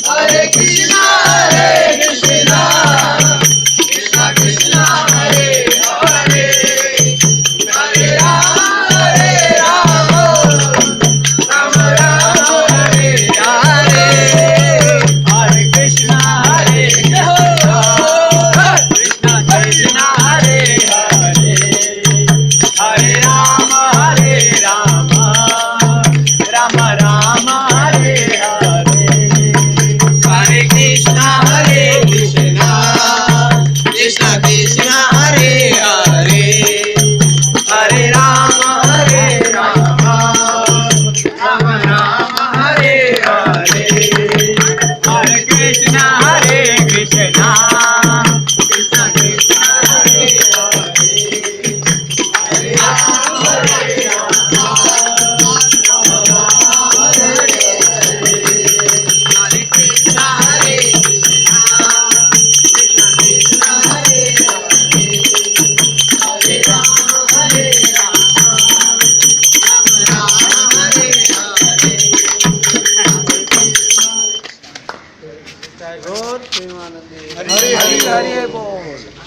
Hare Krishna, Krishna Krishna, Hare Hare, Hare Rama, Rama Rama, Hare Hare. Hare Krishna, Krishna Krishna, Hare Hare, Hare Rama, Rama Rama, Hare Hare. Hare Krishna, Krishna Krishna, Hare Hare, Hare Rama, Rama Rama, Hare Hare. Hare Krishna, Krishna Krishna, Hare Hare, Hare Rama, Hare Krishna, Krishna Krishna, Hare Hare, Hare Rama, Rama Rama, Hare Hare. जय गौर प्रेमानंदी हरी हरी हरि बोल।